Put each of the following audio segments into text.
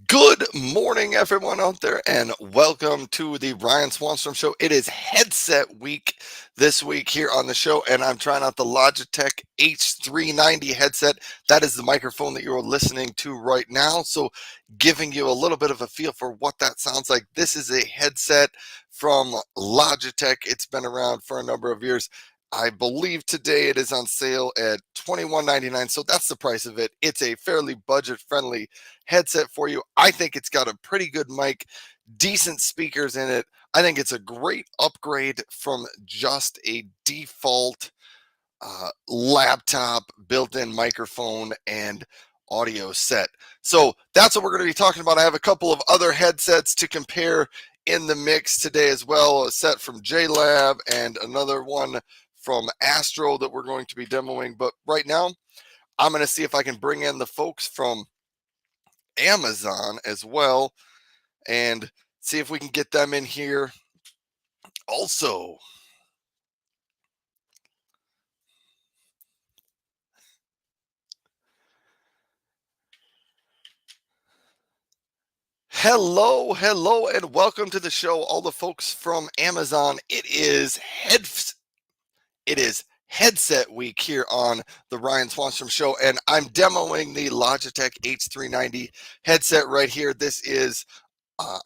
Good morning, everyone out there, and welcome to the Ryan Swanstrom Show. It is headset week this week here on the show, and I'm trying out the Logitech H390 headset. That is the microphone that you're listening to right now. So, giving you a little bit of a feel for what that sounds like. This is a headset from Logitech. It's been around for a number of years. I believe today it is on sale at $21.99. So that's the price of it. It's a fairly budget friendly headset for you. I think it's got a pretty good mic, decent speakers in it. I think it's a great upgrade from just a default laptop, built in microphone, and audio set. So that's what we're going to be talking about. I have a couple of other headsets to compare in the mix today as well, a set from JLab and another one from Astro that we're going to be demoing. But right now, I'm going to see if I can bring in the folks from Amazon as well and see if we can get them in here also. Hello, hello, and welcome to the show, all the folks from Amazon. It is headset week here on the Ryan Swanstrom Show, and I'm demoing the Logitech H390 headset right here. This is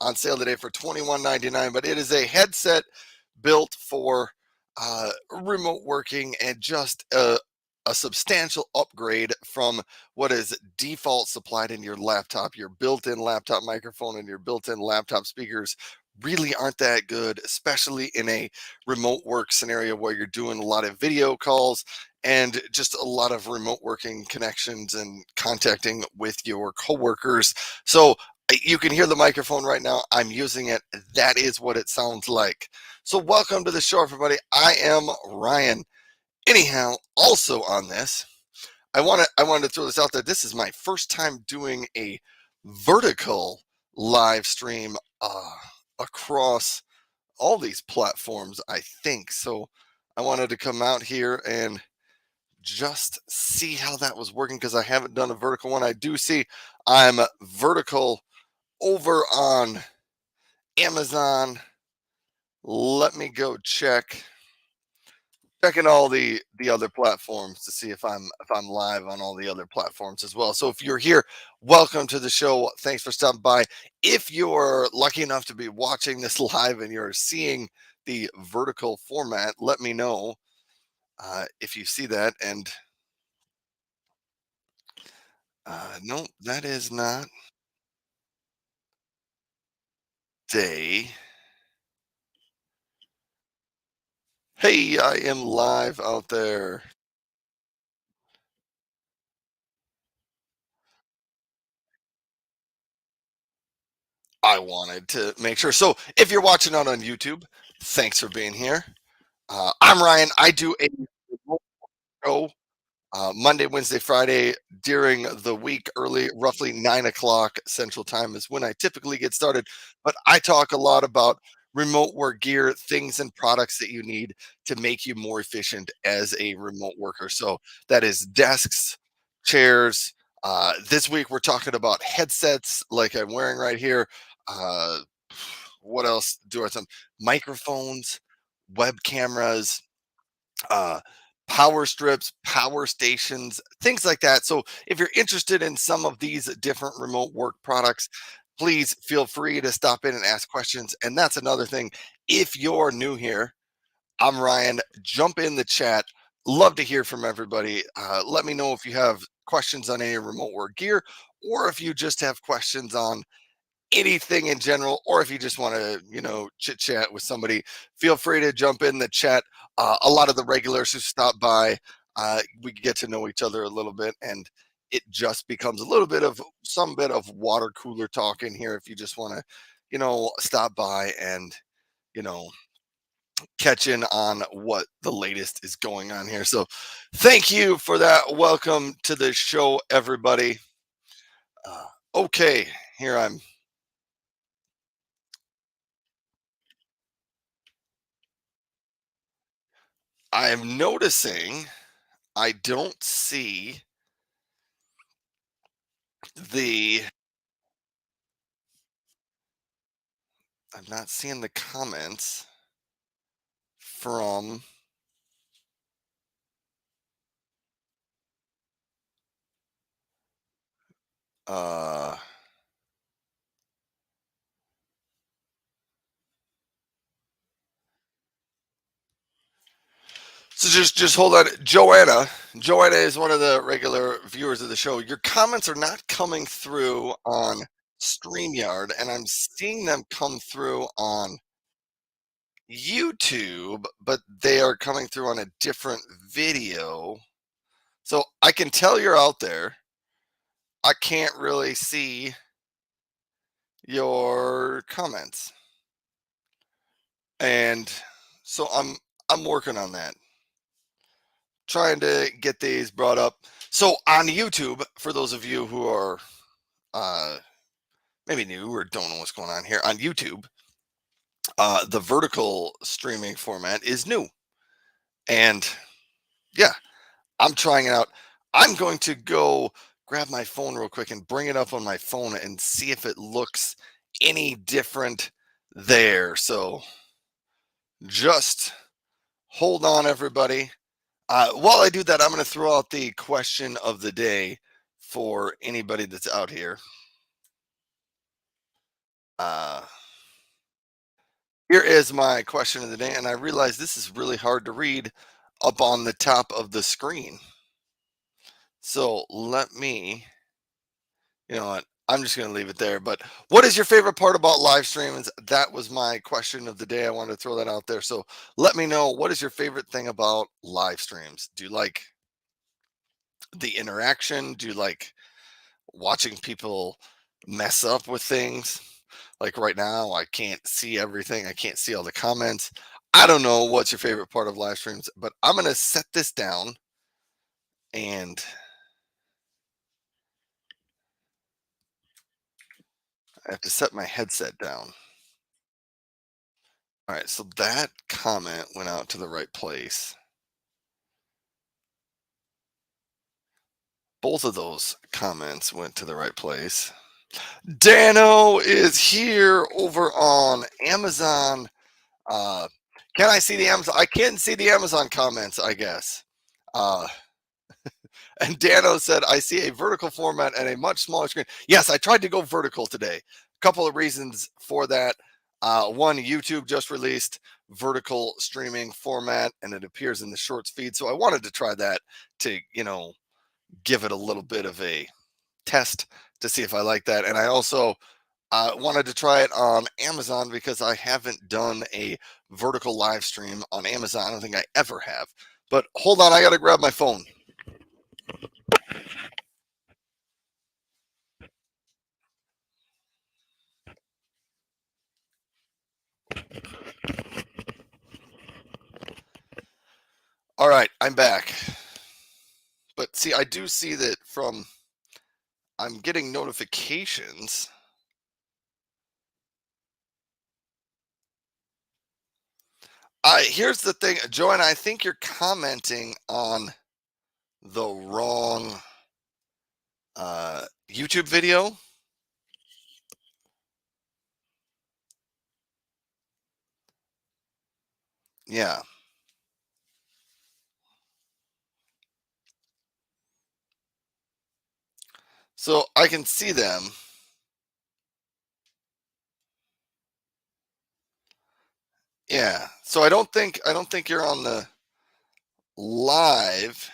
on sale today for $21.99, but it is a headset built for remote working and just a substantial upgrade from what is default supplied in your laptop. Your built-in laptop microphone and your built-in laptop speakers really aren't that good, especially in a remote work scenario where you're doing a lot of video calls and just a lot of remote working connections and contacting with your coworkers. So you can hear the microphone right now. I'm using it. That is what it sounds like. So welcome to the show, everybody. I am Ryan. Anyhow, also on this, I wanted to throw this out there. This is my first time doing a vertical live stream across all these platforms, I think. So I wanted to come out here and just see how that was working because I haven't done a vertical one. I do see I'm vertical over on Amazon. Let me go checking all the other platforms to see if I'm live on all the other platforms as well. So if you're here, welcome to the show. Thanks for stopping by. If you're lucky enough to be watching this live and you're seeing the vertical format, let me know if you see that. And no, that is not day. Hey, I am live out there. I wanted to make sure. So if you're watching out on YouTube, thanks for being here. I'm Ryan. I do a remote show Monday, Wednesday, Friday during the week, early, roughly 9 o'clock Central Time is when I typically get started. But I talk a lot about remote work gear, things and products that you need to make you more efficient as a remote worker. So that is desks, chairs. This week we're talking about headsets like I'm wearing right here. Uh, what else do I? Some microphones, web cameras, uh, power strips, power stations, things like that. So if you're interested in some of these different remote work products, please feel free to stop in and ask questions. And that's another thing. If you're new here, I'm Ryan. Jump in the chat. Love to hear from everybody. Let me know if you have questions on any remote work gear or if you just have questions on anything in general, or if you just want to, chit chat with somebody, feel free to jump in the chat. A lot of the regulars who stop by, we get to know each other a little bit, and it just becomes a little bit of some bit of water cooler talk in here. If you just want to, stop by and, you know, catch in on what the latest is going on here. So, thank you for that. Welcome to the show, everybody. Okay, here I am noticing I don't see the I'm not seeing the comments from uh so just hold on. Joanna is one of the regular viewers of the show. Your comments are not coming through on StreamYard, and I'm seeing them come through on YouTube, but they are coming through on a different video. So I can tell you're out there. I can't really see your comments. And so I'm working on that. Trying to get these brought up. So on YouTube, for those of you who are uh maybe new or don't know what's going on here, on YouTube, the vertical streaming format is new. And yeah, I'm trying it out. I'm going to go grab my phone real quick and bring it up on my phone and see if it looks any different there. So just hold on, everybody. While I do that, I'm going to throw out the question of the day for anybody that's out here. Uh, Here is my question of the day, and I realize this is really hard to read up on the top of the screen. So let me, you know what? I'm just going to leave it there. But what is your favorite part about live streams? That was my question of the day. I wanted to throw that out there. So let me know, what is your favorite thing about live streams? Do you like the interaction? Do you like watching people mess up with things? Like right now, I can't see everything. I can't see all the comments. I don't know what's your favorite part of live streams, but I'm going to set this down and I have to set my headset down. All right, so that comment went out to the right place. Both of those comments went to the right place. Dano is here over on Amazon. Uh, can I see the Amazon? I can see the Amazon comments, I guess. Uh, and Dano said, I see a vertical format and a much smaller screen. Yes, I tried to go vertical today. A couple of reasons for that. One, YouTube just released vertical streaming format and it appears in the shorts feed. So I wanted to try that to, give it a little bit of a test to see if I like that. And I also wanted to try it on Amazon because I haven't done a vertical live stream on Amazon. I don't think I ever have. But hold on, I got to grab my phone. All right, I'm back. But see, I do see that I'm getting notifications. Here's the thing, Joanne, I think you're commenting on the wrong YouTube video. Yeah. So I can see them. Yeah. So I don't think you're on the live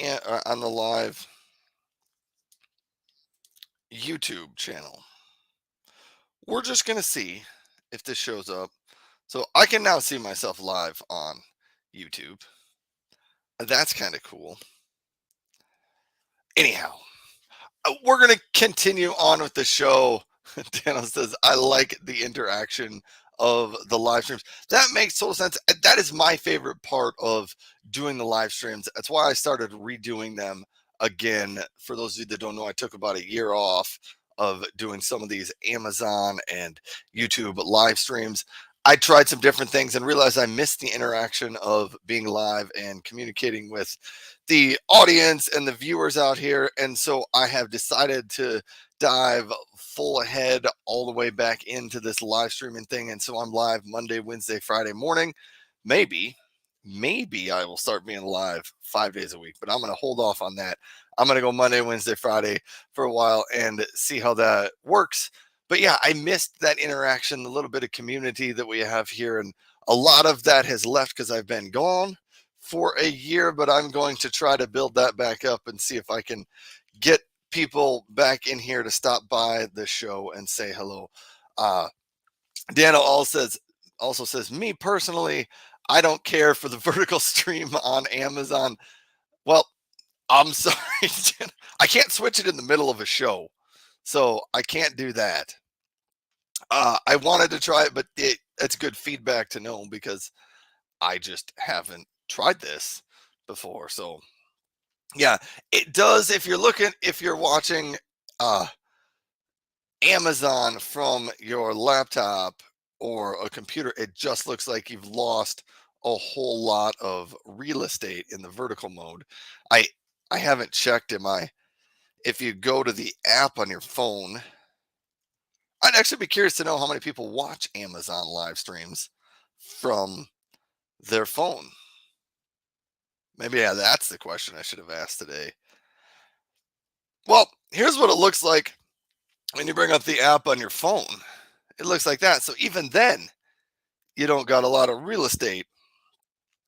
and on the live YouTube channel. We're just gonna see if this shows up. So I can now see myself live on YouTube. That's kind of cool. Anyhow, we're going to continue on with the show. Daniel says, I like the interaction of the live streams. That makes total sense. That is my favorite part of doing the live streams. That's why I started redoing them again. For those of you that don't know, I took about a year off of doing some of these Amazon and YouTube live streams. I tried some different things and realized I missed the interaction of being live and communicating with the audience and the viewers out here. And so I have decided to dive full ahead all the way back into this live streaming thing. And so I'm live Monday, Wednesday, Friday morning. Maybe, maybe I will start being live 5 days a week, but I'm going to hold off on that. I'm going to go Monday, Wednesday, Friday for a while and see how that works. But yeah, I missed that interaction, the little bit of community that we have here. And a lot of that has left because I've been gone for a year, but I'm going to try to build that back up and see if I can get people back in here to stop by the show and say hello. Dano also says, me personally, I don't care for the vertical stream on Amazon. Well, I'm sorry, I can't switch it in the middle of a show, so I can't do that. I wanted to try it, but it's good feedback to know because I just haven't tried this before. So yeah, it does. If you're watching Amazon from your laptop or a computer, it just looks like you've lost a whole lot of real estate in the vertical mode. I I haven't checked. If you go to the app on your phone, I'd actually be curious to know how many people watch Amazon live streams from their phone. Maybe yeah, that's the question I should have asked today. Well, here's what it looks like when you bring up the app on your phone. It looks like that. So even then, you don't got a lot of real estate.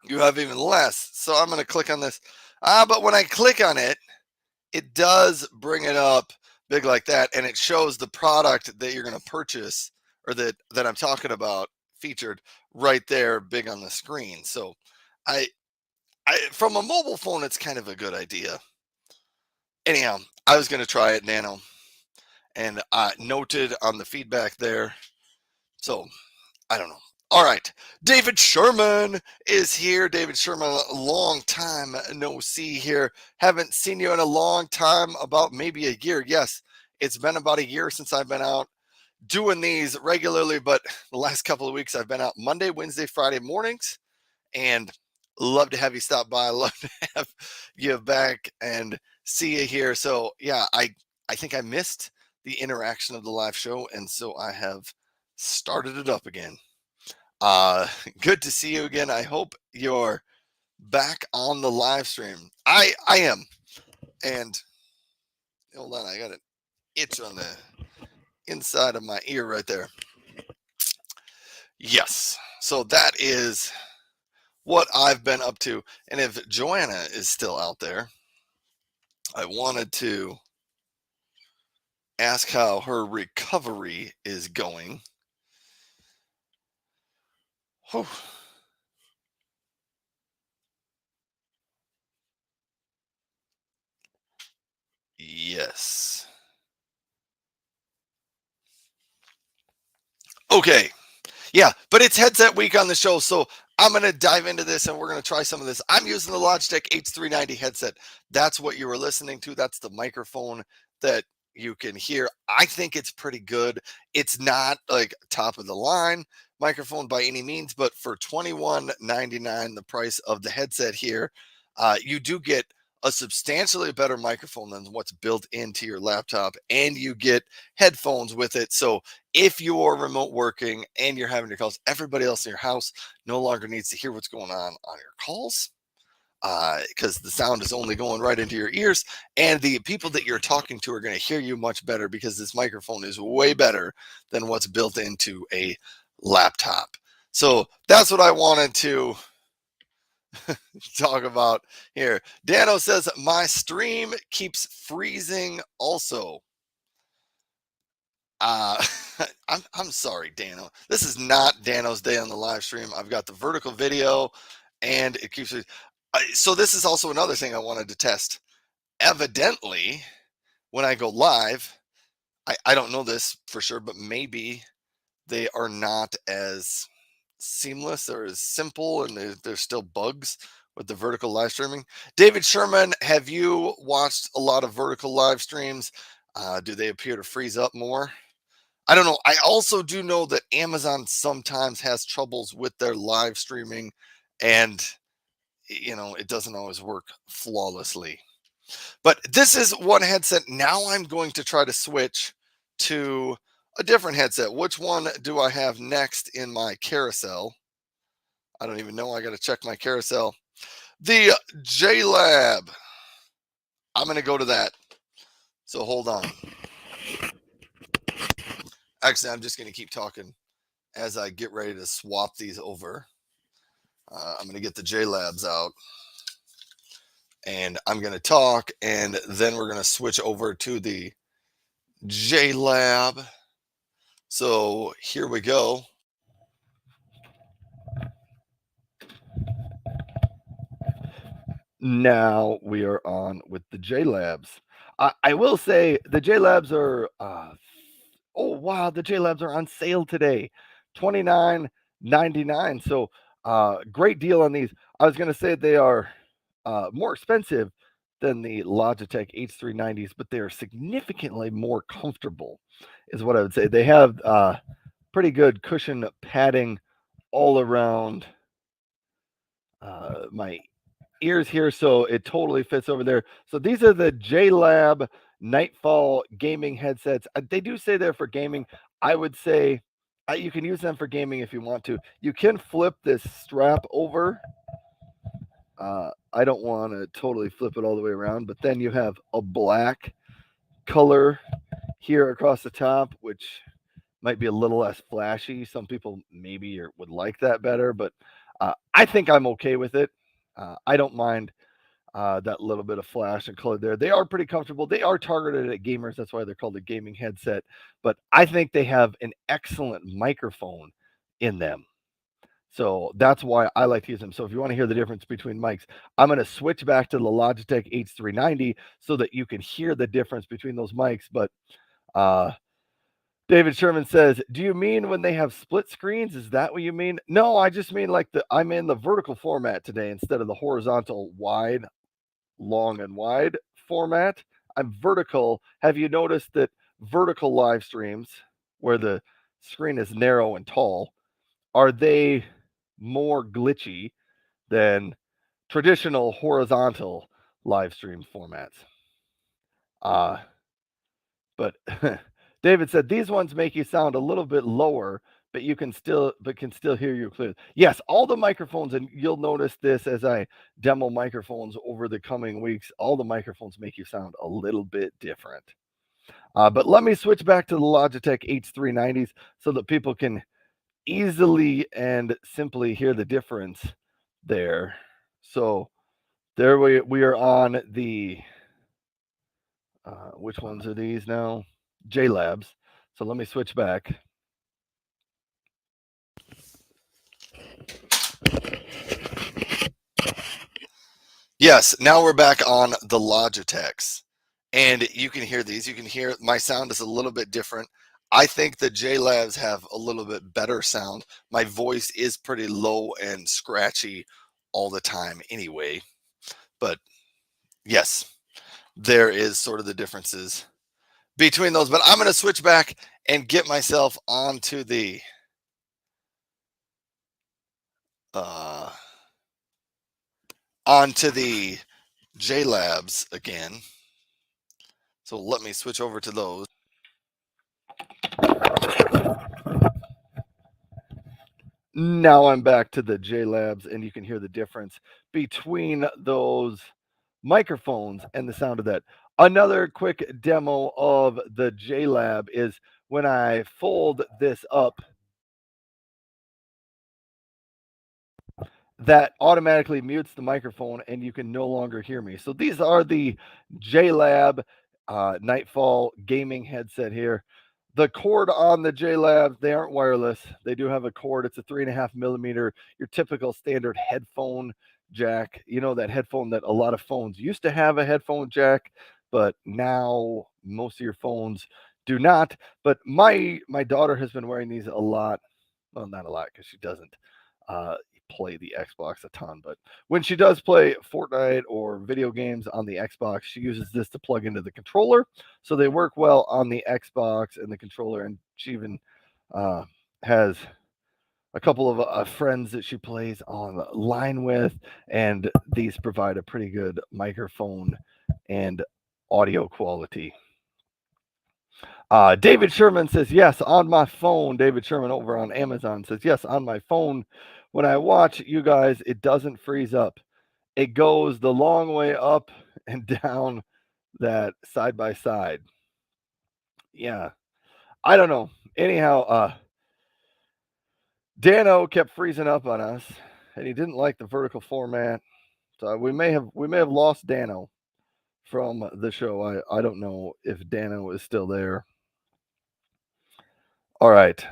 You have even less. So I'm going to click on this. But when I click on it, it does bring it up big like that, and it shows the product that you're going to purchase or that I'm talking about featured right there, big on the screen. So I, from a mobile phone, it's kind of a good idea. Anyhow, I was going to try it, Nano, and noted on the feedback there. So I don't know. All right. David Sherman is here. David Sherman, a long time no see here. Haven't seen you in a long time, about maybe a year. Yes, it's been about a year since I've been out doing these regularly, but the last couple of weeks I've been out Monday, Wednesday, Friday mornings, and love to have you stop by. Love to have you back and see you here. So yeah, I think I missed the interaction of the live show, and so I have started it up again. Uh, Good to see you again. I hope you're back on the live stream. I am. And hold on, I got an itch on the inside of my ear right there. Yes. So that is what I've been up to. And if Joanna is still out there, I wanted to ask how her recovery is going. Whew. Yes. Okay. Yeah, but it's headset week on the show, so I'm going to dive into this and we're going to try some of this. I'm using the Logitech H390 headset. That's what you were listening to. That's the microphone that you can hear. I think it's pretty good. It's not like top of the line microphone by any means, but for $21.99, the price of the headset here, you do get a substantially better microphone than what's built into your laptop, and you get headphones with it. So if you're remote working and you're having your calls, everybody else in your house no longer needs to hear what's going on your calls, because the sound is only going right into your ears, and the people that you're talking to are going to hear you much better because this microphone is way better than what's built into a laptop. So that's what I wanted to talk about here. Dano says my stream keeps freezing also. Uh, I'm sorry, Dano. This is not Dano's day on the live stream. I've got the vertical video, and it keeps. So this is also another thing I wanted to test. Evidently, when I go live, I don't know this for sure, but maybe they are not as seamless or as simple, and there's still bugs with the vertical live streaming. David Sherman, have you watched a lot of vertical live streams? Do they appear to freeze up more? I don't know. I also do know that Amazon sometimes has troubles with their live streaming, and it doesn't always work flawlessly. But this is one headset. Now I'm going to try to switch to a different headset. Which one do I have next in my carousel? I don't even know. I got to check my carousel. The JLab. I'm going to go to that. So hold on. Actually, I'm just going to keep talking as I get ready to swap these over. I'm going to get the JLabs out and I'm going to talk, and then we're going to switch over to the JLab. So here we go. Now we are on with the JLabs. I will say the JLabs are, oh wow, the JLabs are on sale today, $29.99. So great deal on these. I was going to say they are more expensive than the Logitech H390s, but they are significantly more comfortable, is what I would say. They have pretty good cushion padding all around my ears here, so it totally fits over there. So these are the JLab Nightfall gaming headsets. They do say they're for gaming. I would say you can use them for gaming if you want to. You can flip this strap over. I don't want to totally flip it all the way around, but then you have a black color here across the top, which might be a little less flashy. Some people maybe would like that better, but I think I'm okay with it. I don't mind that little bit of flash and color there. They are pretty comfortable. They are targeted at gamers. That's why they're called a gaming headset. But I think they have an excellent microphone in them. So that's why I like to use them. So if you want to hear the difference between mics, I'm going to switch back to the Logitech H390 so that you can hear the difference between those mics. But David Sherman says, "Do you mean when they have split screens? Is that what you mean?" No, I just mean like I'm in the vertical format today instead of the horizontal wide, long and wide format. I'm vertical. Have you noticed that vertical live streams where the screen is narrow and tall, are they more glitchy than traditional horizontal live stream formats? But David said these ones make you sound a little bit lower, but can still hear you clearly. Yes, all the microphones, and you'll notice this as I demo microphones over the coming weeks, all the microphones make you sound a little bit different. But let me switch back to the Logitech H390s so that people can easily and simply hear the difference there. So there we are on the which ones are these now? JLabs. So let me switch back. Yes, now we're back on the Logitechs. And you can hear these. You can hear my sound is a little bit different. I think the JLabs have a little bit better sound. My voice is pretty low and scratchy all the time anyway. But yes, there is sort of the differences between those. But I'm going to switch back and get myself onto the JLabs again. So let me switch over to those. Now I'm back to the JLabs, and you can hear the difference between those microphones and the sound of that. Another quick demo of the JLab is when I fold this up, that automatically mutes the microphone and you can no longer hear me. So these are the JLab Nightfall gaming headset here. The cord on the JLab, they aren't wireless. They do have a cord. It's a 3.5 millimeter, your typical standard headphone jack. You know, that headphone that a lot of phones used to have a headphone jack, but now most of your phones do not. But my daughter has been wearing these a lot. Well, not a lot because she doesn't play the Xbox a ton, but when she does play Fortnite or video games on the Xbox, she uses this to plug into the controller. So they work well on the Xbox and the controller. And she even has a couple of friends that she plays online with, and these provide a pretty good microphone and audio quality. David Sherman says, yes, on my phone. David Sherman over on Amazon says, yes, on my phone. When I watch you guys, it doesn't freeze up. It goes the long way up and down that side by side. Yeah. I don't know. Anyhow, Dano kept freezing up on us, and he didn't like the vertical format. So we may have lost Dano from the show. I don't know if Dano is still there. All right.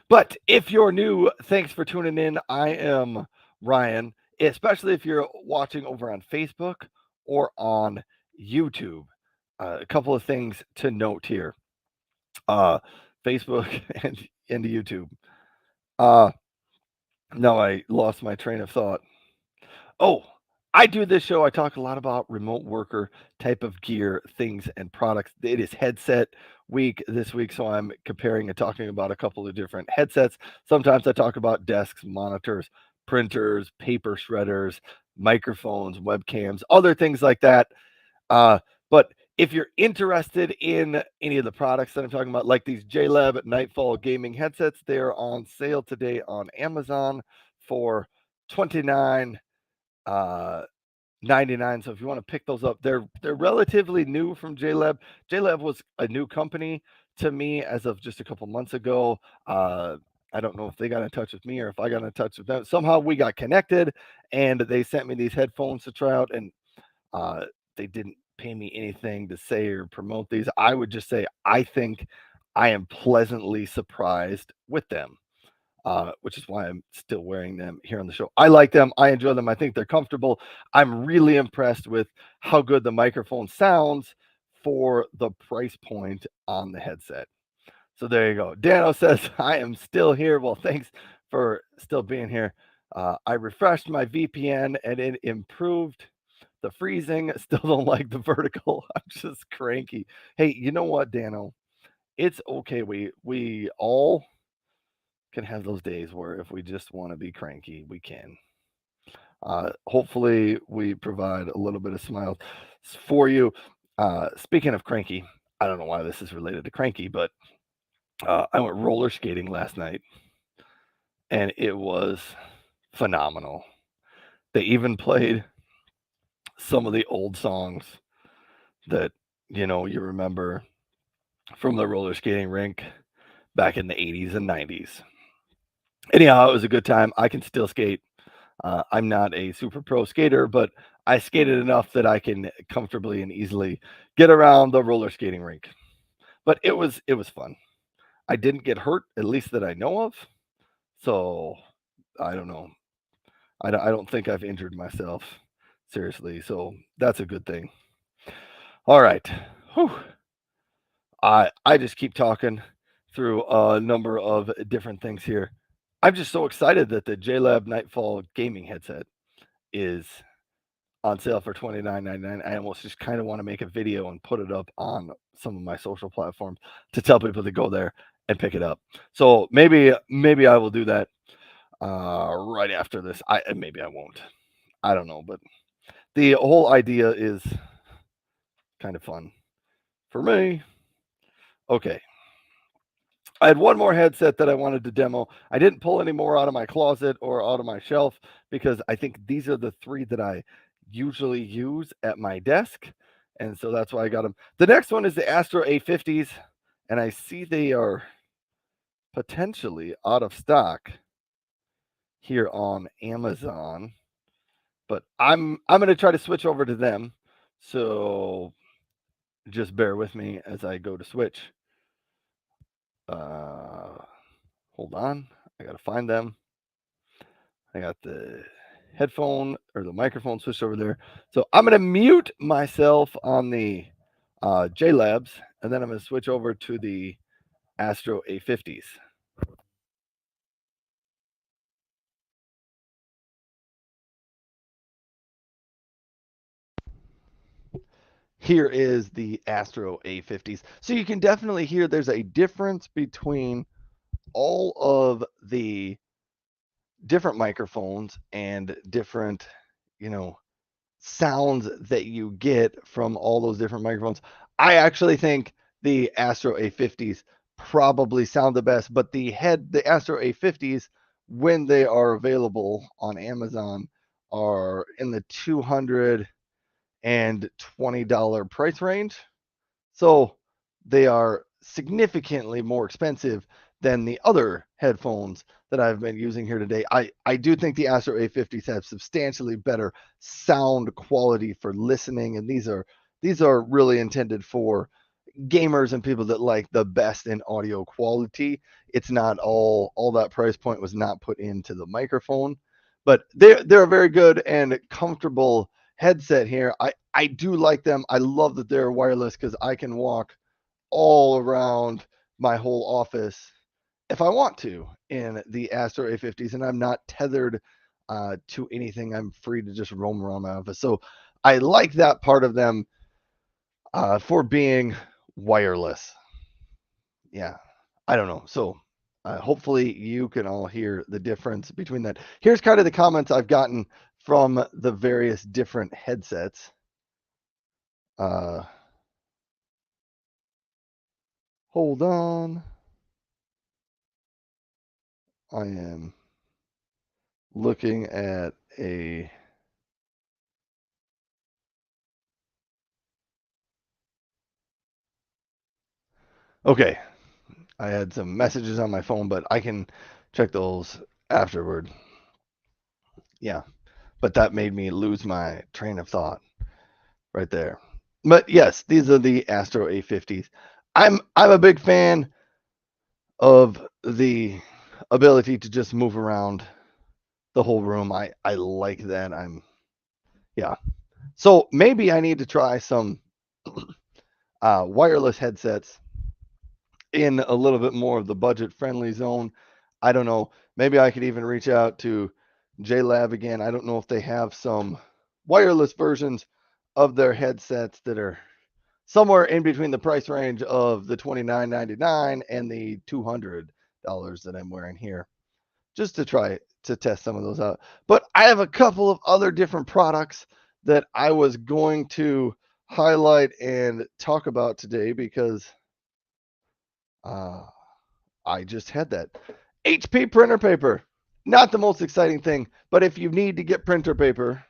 But if you're new, thanks for tuning in. I am Ryan, especially if you're watching over on Facebook or on YouTube. A couple of things to note here. Uh, Facebook and YouTube. Uh, no, I lost my train of thought. Oh, I do this show. I talk a lot about remote worker type of gear, things, and products. It is headset week this week, so I'm comparing and talking about a couple of different headsets. Sometimes I talk about desks, monitors, printers, paper shredders, microphones, webcams, other things like that. Uh, but if you're interested in any of the products that I'm talking about, like these JLab Nightfall gaming headsets, they're on sale today on Amazon for 29 uh 99. So if you want to pick those up, they're relatively new from JLab. JLab was a new company to me as of just a couple months ago. I don't know if they got in touch with me or if I got in touch with them. Somehow we got connected and they sent me these headphones to try out, and uh they didn't pay me anything to say or promote these. I would just say I think I am pleasantly surprised with them, which is why I'm still wearing them here on the show. I like them. I enjoy them. I think they're comfortable. I'm really impressed with how good the microphone sounds for the price point on the headset. So there you go. Dano says, I am still here. Well, thanks for still being here. I refreshed my VPN and it improved the freezing. Still don't like the vertical. I'm just cranky. Hey, you know what, Dano? It's okay. We all can have those days where if we just want to be cranky, we can. Hopefully, we provide a little bit of smiles for you. Speaking of cranky, I don't know why this is related to cranky, but I went roller skating last night and it was phenomenal. They even played some of the old songs that you remember from the roller skating rink back in the 80s and 90s. Anyhow, it was a good time. I can still skate. I'm not a super pro skater, but I skated enough that I can comfortably and easily get around the roller skating rink. But it was fun. I didn't get hurt, at least that I know of. So I don't know. I don't think I've injured myself seriously. So that's a good thing. All right. Whew. I just keep talking through a number of different things here. I'm just so excited that the JLab Nightfall gaming headset is on sale for $29.99. I almost just kind of want to make a video and put it up on some of my social platforms to tell people to go there and pick it up. So maybe I will do that right after this. Maybe I won't. I don't know, but the whole idea is kind of fun for me. Okay. I had one more headset that I wanted to demo. I didn't pull any more out of my closet or out of my shelf because I think these are the three that I usually use at my desk. And so that's why I got them. The next one is the Astro A50s, and I see they are potentially out of stock here on Amazon. But I'm going to try to switch over to them. So just bear with me as I go to switch. Uh, Hold on. I got to find them. I got the headphone or the microphone switched over there. So I'm going to mute myself on the JLabs, and then I'm going to switch over to the Astro A50s. Here is the Astro A50s. So you can definitely hear there's a difference between all of the different microphones and different, you know, sounds that you get from all those different microphones. I actually think the Astro A50s probably sound the best, but the Astro A50s, when they are available on Amazon, are in the $220 price range. So they are significantly more expensive than the other headphones that I've been using here today. I do think the Astro A50s have substantially better sound quality for listening, and these are really intended for gamers and people that like the best in audio quality. It's not all that price point was not put into the microphone, but they're a very good and comfortable headset here. I do like them. I love that they're wireless because I can walk all around my whole office if I want to in the Astro A50s, and I'm not tethered to anything. I'm free to just roam around my office. So I like that part of them for being wireless. Yeah, I don't know. So hopefully you can all hear the difference between that. Here's kind of the comments I've gotten from the various different headsets. Hold on. I am looking at a. Okay, I had some messages on my phone, but I can check those afterward. Yeah, but that made me lose my train of thought right there. But yes, these are the Astro A50s. I'm a big fan of the ability to just move around the whole room. I like that. Yeah. So maybe I need to try some wireless headsets in a little bit more of the budget friendly zone. I don't know. Maybe I could even reach out to JLab again. I don't know if they have some wireless versions of their headsets that are somewhere in between the price range of the $29.99 and the $200 that I'm wearing here, just to try to test some of those out. But I have a couple of other different products that I was going to highlight and talk about today because uh, I just had that. HP printer paper. Not the most exciting thing, but if you need to get printer paper,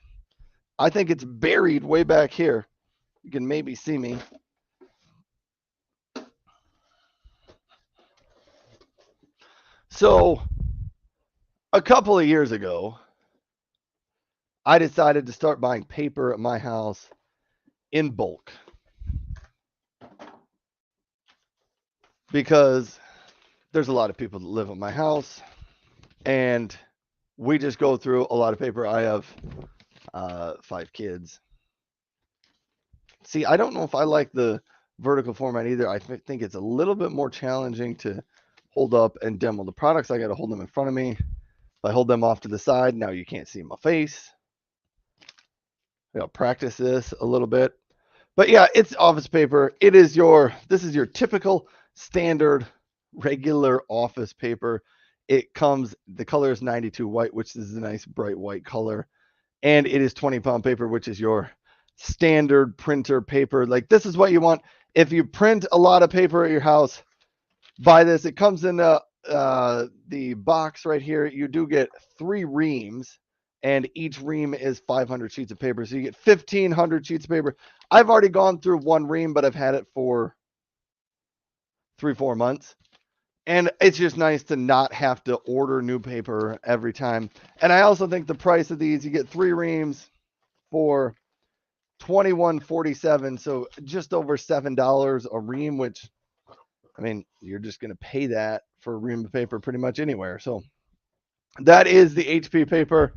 I think it's buried way back here. You can maybe see me. So, a couple of years ago, I decided to start buying paper at my house in bulk because there's a lot of people that live at my house and we just go through a lot of paper. I have 5 kids. See, I don't know if I like the vertical format either. I think it's a little bit more challenging to hold up and demo the products. I got to hold them in front of me. If I hold them off to the side, now you can't see my face. I'll practice this a little bit. But yeah, it's office paper. This is your typical standard regular office paper. The color is 92 white, which is a nice bright white color. And it is 20-pound paper, which is your standard printer paper. Like this is what you want. If you print a lot of paper at your house, buy this. It comes in the box right here. You do get 3 reams, and each ream is 500 sheets of paper. So you get 1,500 sheets of paper. I've already gone through 1 ream, but I've had it for 3-4 months. And it's just nice to not have to order new paper every time. And I also think the price of these, you get 3 reams for $21.47, so just over $7 a ream, which I mean, you're just going to pay that for a ream of paper pretty much anywhere. So that is the HP paper.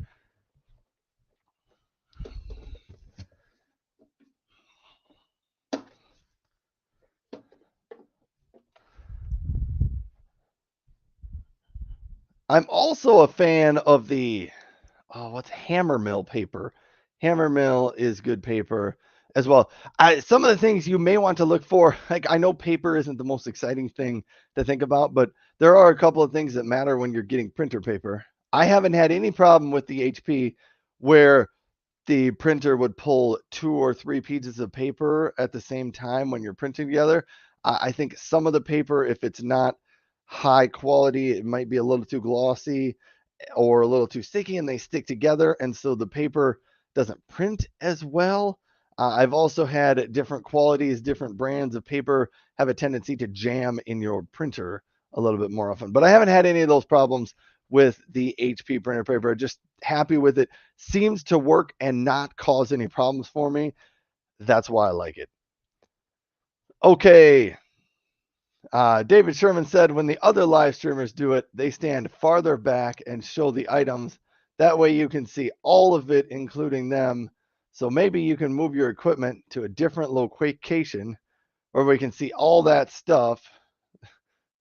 I'm also a fan of the what's Hammer Mill paper. Hammer Mill is good paper as well. Some of the things you may want to look for, like I know paper isn't the most exciting thing to think about, but there are a couple of things that matter when you're getting printer paper. I haven't had any problem with the HP where the printer would pull 2 or 3 pieces of paper at the same time when you're printing together. I think some of the paper, if it's not high quality, it might be a little too glossy or a little too sticky, and they stick together, and so the paper doesn't print as well. I've also had different qualities, different brands of paper have a tendency to jam in your printer a little bit more often. But I haven't had any of those problems with the HP printer paper. Just happy with it. Seems to work and not cause any problems for me. That's why I like it. Okay. David Sherman said when the other live streamers do it, they stand farther back and show the items. That way you can see all of it, including them. So maybe you can move your equipment to a different location where we can see all that stuff.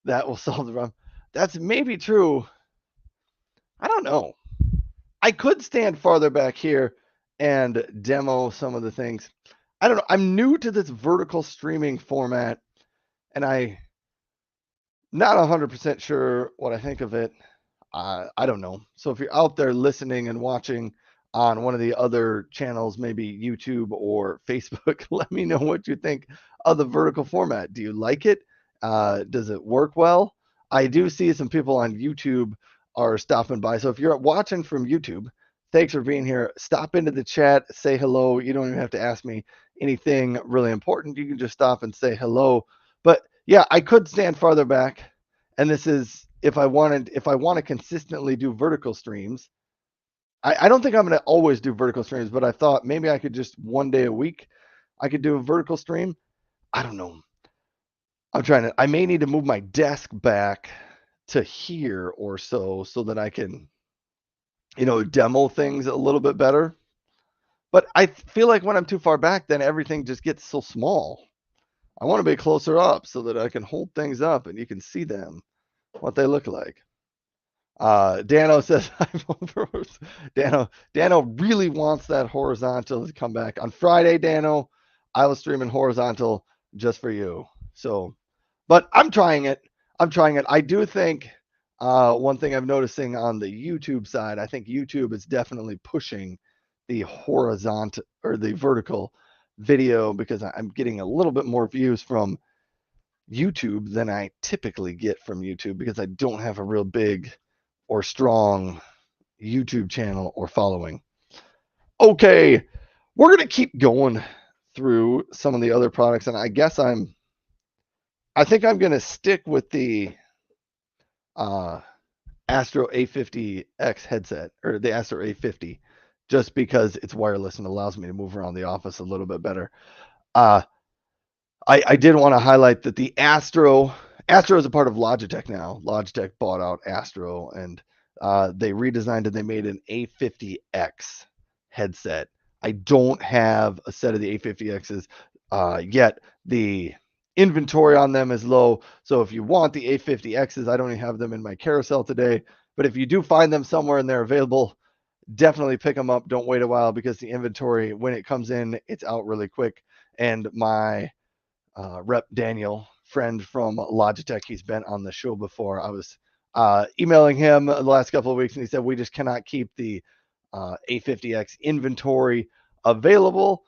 That will solve the problem. That's maybe true. I don't know. I could stand farther back here and demo some of the things. I don't know. I'm new to this vertical streaming format, and I'm not 100% sure what I think of it. I don't know. So if you're out there listening and watching on one of the other channels, maybe YouTube or Facebook, let me know what you think of the vertical format. Do you like it? Does it work well? I do see some people on YouTube are stopping by. So if you're watching from YouTube, thanks for being here. Stop into the chat, say hello. You don't even have to ask me anything really important. You can just stop and say hello. But yeah, I could stand farther back. And this is if I want to consistently do vertical streams. I don't think I'm going to always do vertical streams, but I thought maybe I could just one day a week I could do a vertical stream. I don't know. I may need to move my desk back to here or so that I can, demo things a little bit better. But I feel like when I'm too far back, then everything just gets so small. I want to be closer up so that I can hold things up and you can see them, what they look like. Dano says I'm over. Dano really wants that horizontal to come back on Friday. Dano, I was streaming horizontal just for you. So, but I'm trying it. I do think one thing I'm noticing on the YouTube side, I think YouTube is definitely pushing the horizontal or the vertical video because I'm getting a little bit more views from YouTube than I typically get from YouTube because I don't have a real big or strong YouTube channel or following. Okay, we're going to keep going through some of the other products, and I think I'm going to stick with the Astro A50X headset, or the Astro A50, just because it's wireless and allows me to move around the office a little bit better. I did want to highlight that the Astro is a part of Logitech now. Logitech bought out Astro, and they redesigned it. They made an A50X headset. I don't have a set of the A50Xs yet. The inventory on them is low, so if you want the A50Xs, I don't even have them in my carousel today. But if you do find them somewhere and they're available, definitely pick them up. Don't wait a while because the inventory, when it comes in, it's out really quick. And my Rep Daniel, friend from Logitech, he's been on the show before. I was emailing him the last couple of weeks, and he said we just cannot keep the A50X inventory available.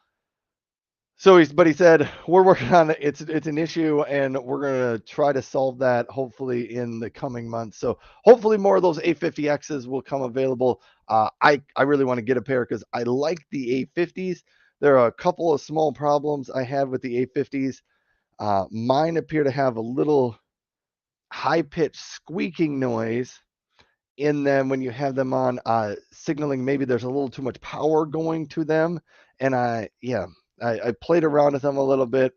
So he said we're working on it. It's an issue, and we're gonna try to solve that hopefully in the coming months. So hopefully more of those A50Xs will come available. I really want to get a pair because I like the A50s. There are a couple of small problems I have with the A50s. Mine appear to have a little high-pitched squeaking noise in them when you have them on, signaling maybe there's a little too much power going to them. And I played around with them a little bit.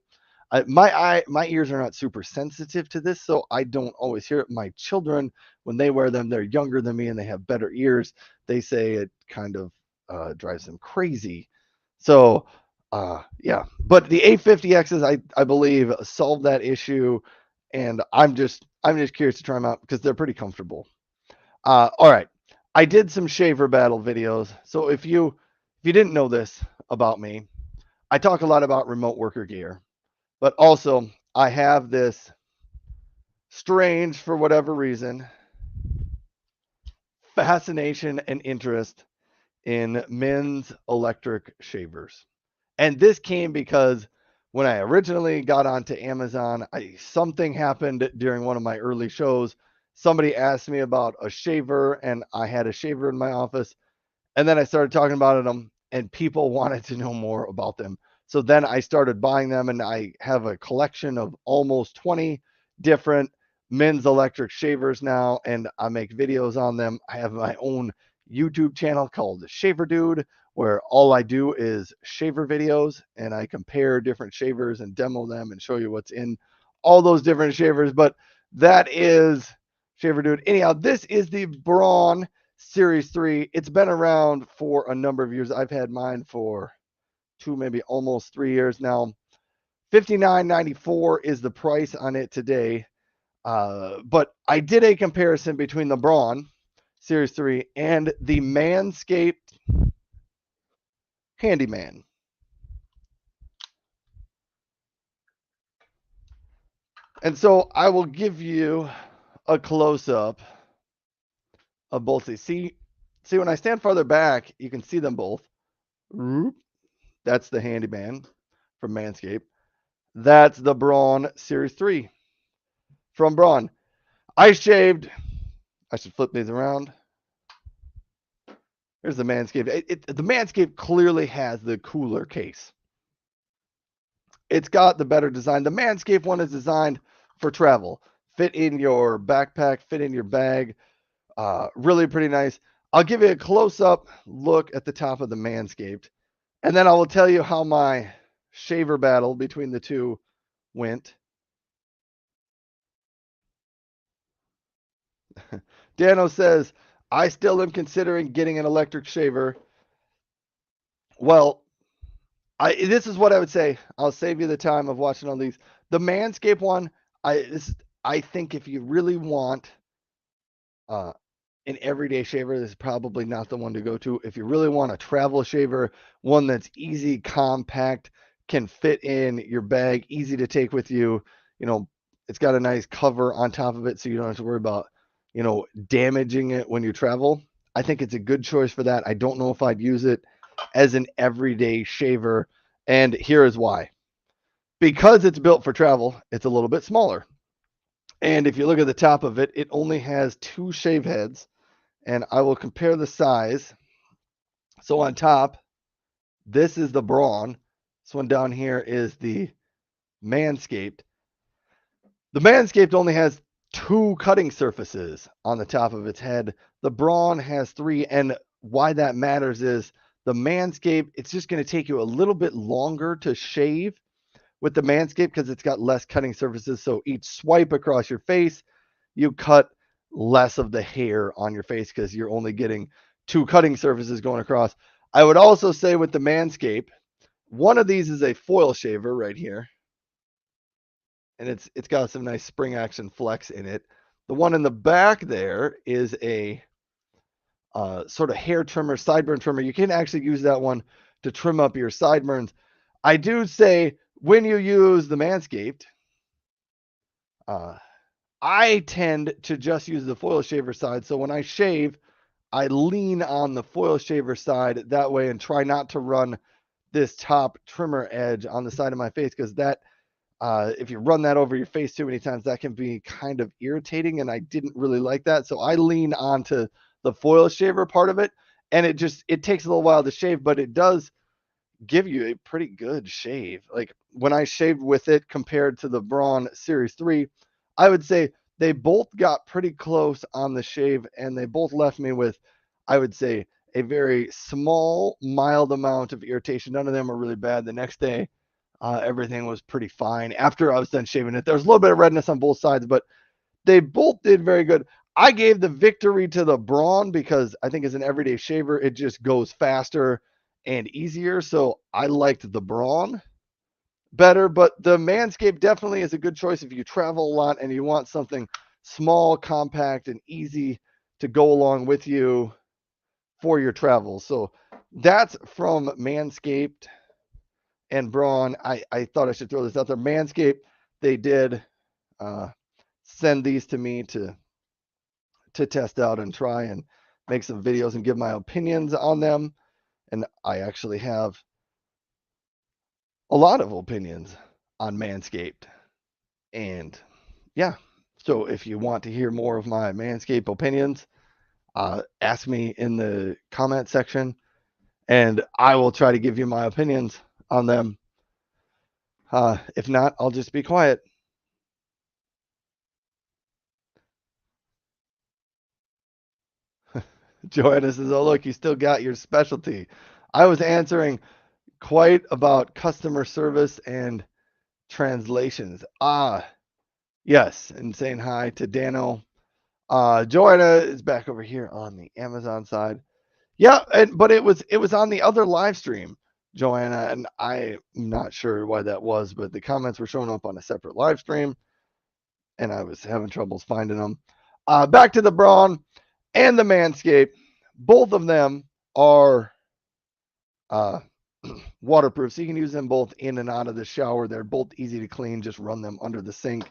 My ears are not super sensitive to this, so I don't always hear it. My children, when they wear them, they're younger than me and they have better ears. They say it kind of drives them crazy. So yeah, but the A50Xs, I believe, solve that issue, and I'm just curious to try them out because they're pretty comfortable. All right, I did some shaver battle videos, so if you didn't know this about me, I talk a lot about remote worker gear, but also I have this strange, for whatever reason, fascination and interest in men's electric shavers. And this came because when I originally got onto Amazon, something happened during one of my early shows. Somebody asked me about a shaver, and I had a shaver in my office. And then I started talking about them, and people wanted to know more about them. So then I started buying them, and I have a collection of almost 20 different men's electric shavers now, and I make videos on them. I have my own YouTube channel called Shaver Dude, where all I do is shaver videos, and I compare different shavers and demo them and show you what's in all those different shavers. But that is Shaver Dude. Anyhow, this is the Braun Series 3. It's been around for a number of years. I've had mine for 2, maybe almost 3 years now. $59.94 is the price on it today. But I did a comparison between the Braun Series 3 and the Manscaped Handyman. And so I will give you a close up of both these. See, when I stand farther back, you can see them both. That's the Handyman from Manscaped. That's the Braun Series 3 from Braun. I shaved. I should flip these around. Here's the Manscaped. The Manscaped clearly has the cooler case. It's got the better design. The Manscaped one is designed for travel. Fit in your backpack, fit in your bag. Really pretty nice. I'll give you a close-up look at the top of the Manscaped, and then I will tell you how my shaver battle between the two went. Dano says, I still am considering getting an electric shaver. Well, this is what I would say. I'll save you the time of watching all these. The Manscaped one, I think if you really want uh, an everyday shaver, this is probably not the one to go to. If you really want a travel shaver, one that's easy, compact, can fit in your bag, easy to take with you, it's got a nice cover on top of it so you don't have to worry about, damaging it when you travel. I think it's a good choice for that. I don't know if I'd use it as an everyday shaver, and here is why. Because it's built for travel, it's a little bit smaller. And if you look at the top of it, it only has 2 shave heads, and I will compare the size. So on top, this is the Braun. This one down here is the Manscaped. The Manscaped only has 2 cutting surfaces on the top of its head. The Braun has 3, and why that matters is the Manscaped, it's just going to take you a little bit longer to shave with the Manscaped because it's got less cutting surfaces. So each swipe across your face, you cut less of the hair on your face because you're only getting 2 cutting surfaces going across. I would also say with the Manscaped, one of these is a foil shaver right here, and it's got some nice spring action flex in it. The one in the back there is a sort of hair trimmer, sideburn trimmer. You can actually use that one to trim up your sideburns. I do say when you use the Manscaped, I tend to just use the foil shaver side. So when I shave, I lean on the foil shaver side that way and try not to run this top trimmer edge on the side of my face because that if you run that over your face too many times, that can be kind of irritating, and I didn't really like that. So I lean onto the foil shaver part of it, and it takes a little while to shave, but it does give you a pretty good shave. Like when I shaved with it compared to the Braun Series 3, I would say they both got pretty close on the shave, and they both left me with, I would say, a very small, mild amount of irritation. None of them were really bad. The next day, everything was pretty fine. After I was done shaving it, there was a little bit of redness on both sides, but they both did very good. I gave the victory to the Braun because I think as an everyday shaver, it just goes faster and easier. So I liked the Braun better, but the Manscaped definitely is a good choice if you travel a lot and you want something small, compact, and easy to go along with you for your travels. So that's from Manscaped and Braun. I thought I should throw this out there. Manscaped, they did send these to me to test out and try and make some videos and give my opinions on them. And I actually have a lot of opinions on Manscaped. And yeah, so if you want to hear more of my Manscaped opinions, ask me in the comment section, and I will try to give you my opinions on them. If not, I'll just be quiet. Joanna says, "Oh look, you still got your specialty." I was answering quite about customer service and translations. Yes, and saying hi to Dano. Joanna is back over here on the Amazon side. Yeah, but it was on the other live stream, Joanna, and I'm not sure why that was, but the comments were showing up on a separate live stream, and I was having troubles finding them. Back to the Braun and the Manscaped. Both of them are uh, waterproof, so you can use them both in and out of the shower. They're both easy to clean. Just run them under the sink.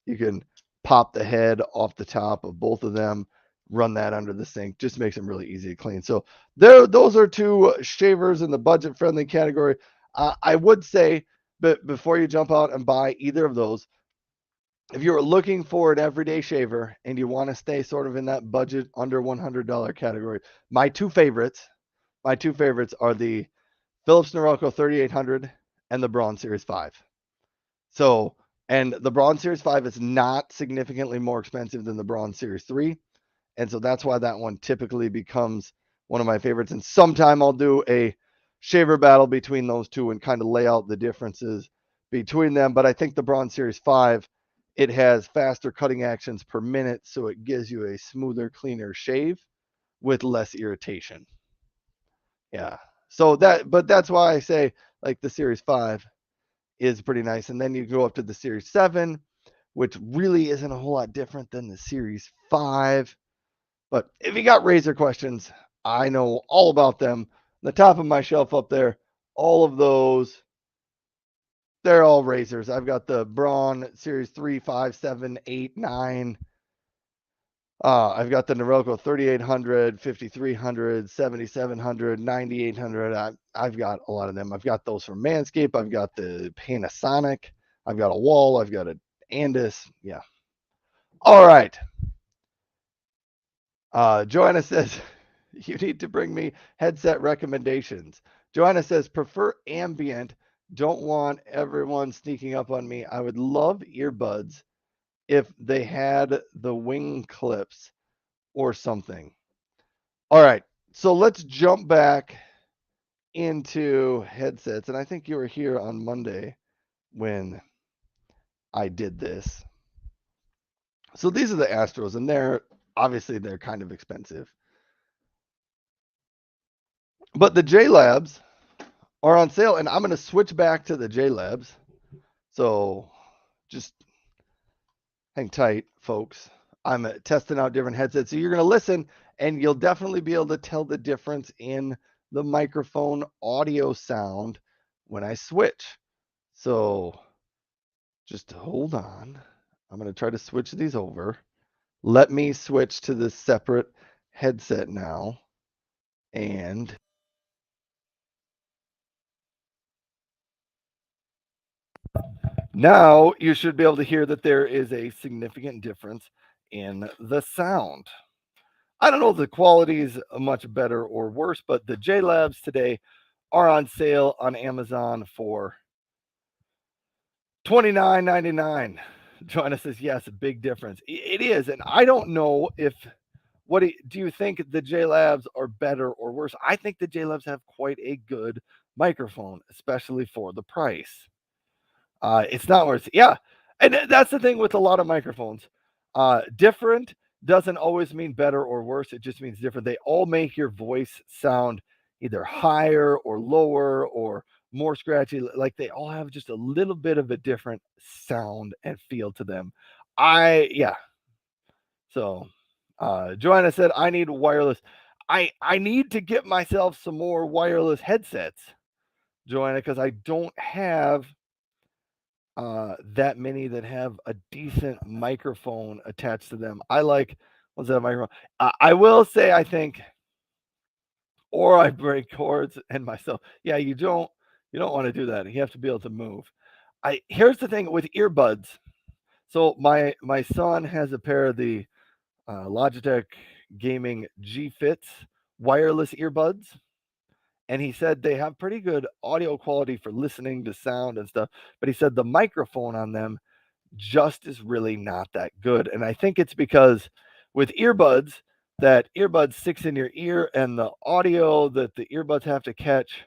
You can pop the head off the top of both of them, run that under the sink. Just makes them really easy to clean. So those are two shavers in the budget-friendly category. I would say, but before you jump out and buy either of those, if you're looking for an everyday shaver and you want to stay sort of in that budget under $100 category, my two favorites are the Philips Norelco 3800 and the Braun Series 5. So, and the Braun Series 5 is not significantly more expensive than the Braun Series 3. And so that's why that one typically becomes one of my favorites. And sometime I'll do a shaver battle between those two and kind of lay out the differences between them. But I think the Braun Series 5, it has faster cutting actions per minute. So it gives you a smoother, cleaner shave with less irritation. Yeah. So that's why I say like the Series 5 is pretty nice. And then you go up to the Series 7, which really isn't a whole lot different than the Series 5. But if you got razor questions, I know all about them. The top of my shelf up there, all of those, they're all razors. I've got the Braun Series 3, 5, 7, 8, 9. I've got the Norelco 3800, 5300, 7700, 9800. I've got a lot of them. I've got those from Manscaped. I've got the Panasonic. I've got a Wall. I've got an Andis. Yeah. All right. Joanna says, you need to bring me headset recommendations. Joanna says, prefer ambient. Don't want everyone sneaking up on me. I would love earbuds if they had the wing clips or something. All right. So let's jump back into headsets. And I think you were here on Monday when I did this. So these are the Astros, and they're kind of expensive. But the J Labs are on sale, and I'm going to switch back to the J Labs. So just hang tight, folks. I'm testing out different headsets. So you're going to listen, and you'll definitely be able to tell the difference in the microphone audio sound when I switch. So just hold on. I'm going to try to switch these over. Let me switch to the separate headset now. And now you should be able to hear that there is a significant difference in the sound. I don't know if the quality is much better or worse, but the J Labs today are on sale on Amazon for $29.99. Joanna says, yes, a big difference. It is. And I don't know if, do you think the J Labs are better or worse? I think the J Labs have quite a good microphone, especially for the price. It's not worth it. Yeah. And that's the thing with a lot of microphones. Different doesn't always mean better or worse. It just means different. They all make your voice sound either higher or lower or more scratchy. Like they all have just a little bit of a different sound and feel to them. Yeah. So Joanna said, I need wireless. I need to get myself some more wireless headsets, Joanna, because I don't have that many that have a decent microphone attached to them. What's that microphone? I will say, I think, or I break cords and myself. Yeah, you don't want to do that. You have to be able to move. I here's the thing with earbuds. So my son has a pair of the Logitech Gaming G Fits wireless earbuds, and he said they have pretty good audio quality for listening to sound and stuff. But he said the microphone on them just is really not that good. And I think it's because with earbuds, that earbud sticks in your ear and the audio that the earbuds have to catch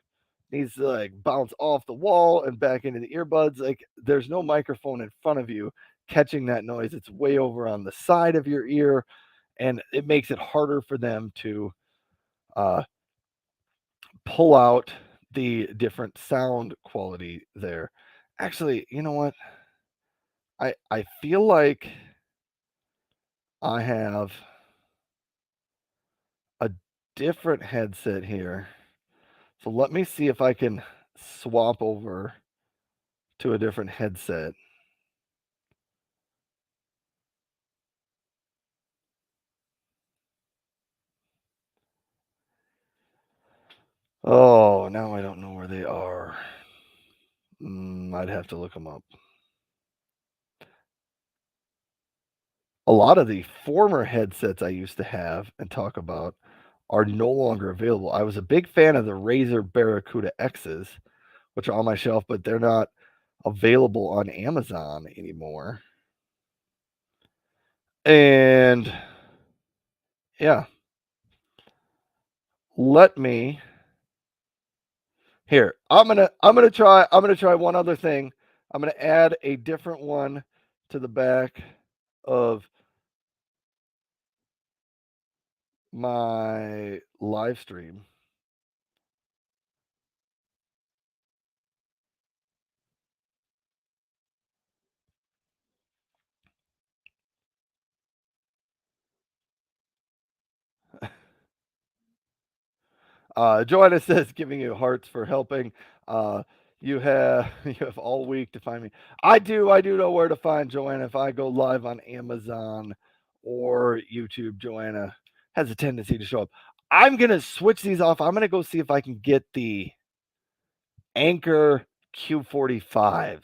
needs to like bounce off the wall and back into the earbuds. Like there's no microphone in front of you catching that noise. It's way over on the side of your ear, and it makes it harder for them to uh, pull out the different sound quality there. Actually, you know what? I feel like I have a different headset here. So let me see if I can swap over to a different headset. Oh, now I don't know where they are. I'd have to look them up. A lot of the former headsets I used to have and talk about are no longer available. I was a big fan of the Razer Barracuda X's, which are on my shelf, but they're not available on Amazon anymore. And yeah, let me here. I'm gonna try one other thing. I'm gonna add a different one to the back of my live stream. Joanna says, giving you hearts for helping. Uh, you have you have all week to find me. I do know where to find Joanna. If I go live on Amazon or YouTube, Joanna has a tendency to show up. I'm gonna switch these off. I'm gonna go see if I can get the Anchor Q45s,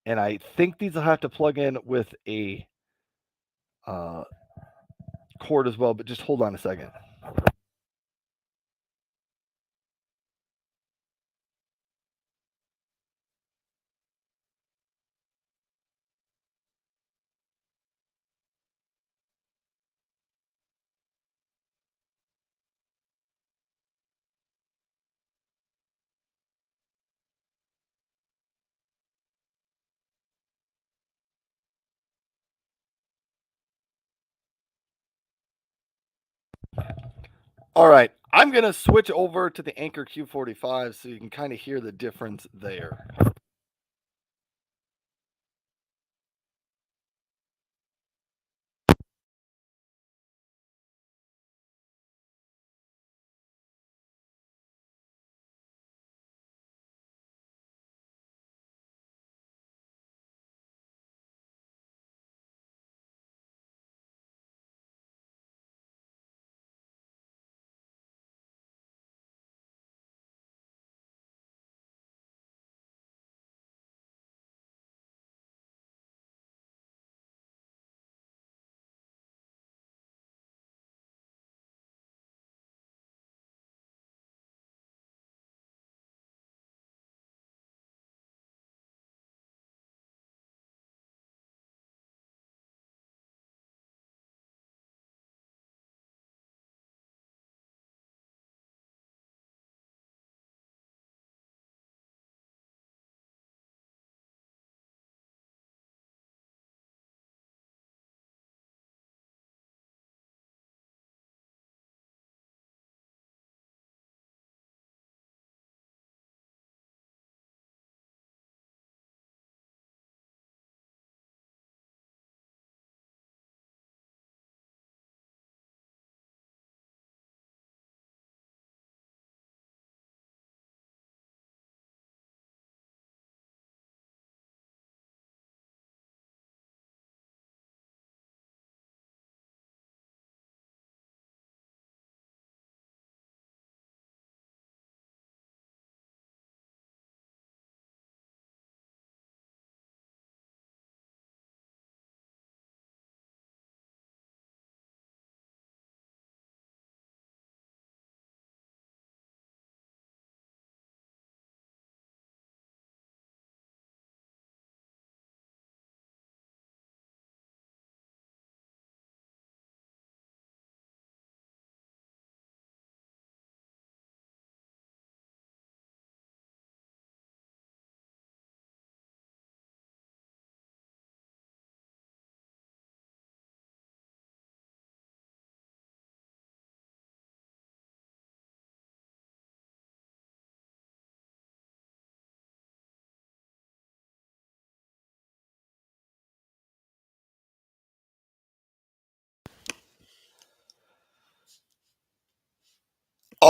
and I think these will have to plug in with a uh, cord as well. But just hold on a second. All right, I'm gonna switch over to the Anchor Q45 so you can kind of hear the difference there.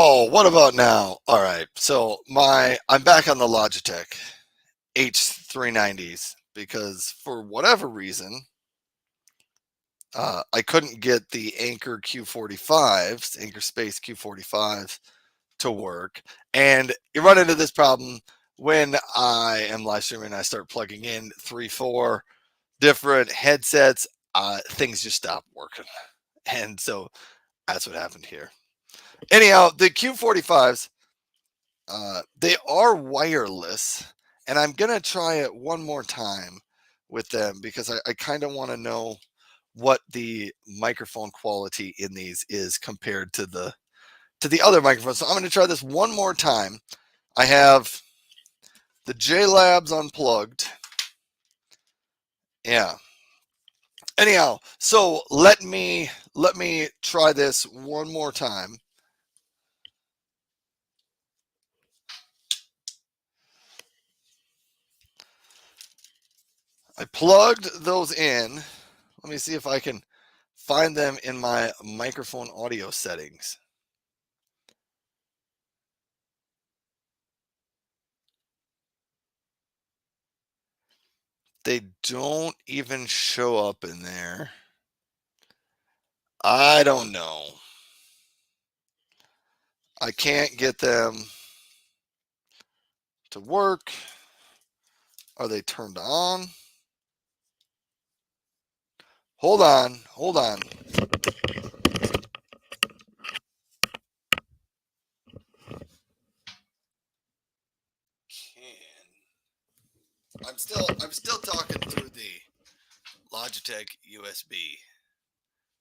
Oh, what about now? All right. So I'm back on the Logitech H390s because for whatever reason, I couldn't get the Anchor Q45s, Anchor Space Q45s to work. And you run into this problem when I am live streaming and I start plugging in 3, 4 different headsets, things just stop working. And so that's what happened here. Anyhow, the Q45s, they are wireless, and I'm going to try it one more time with them because I kind of want to know what the microphone quality in these is compared to the other microphones. So I'm going to try this one more time. I have the J Labs unplugged. Yeah. Anyhow, so let me try this one more time. I plugged those in. Let me see if I can find them in my microphone audio settings. They don't even show up in there. I don't know. I can't get them to work. Are they turned on? Hold on. I'm still talking through the Logitech USB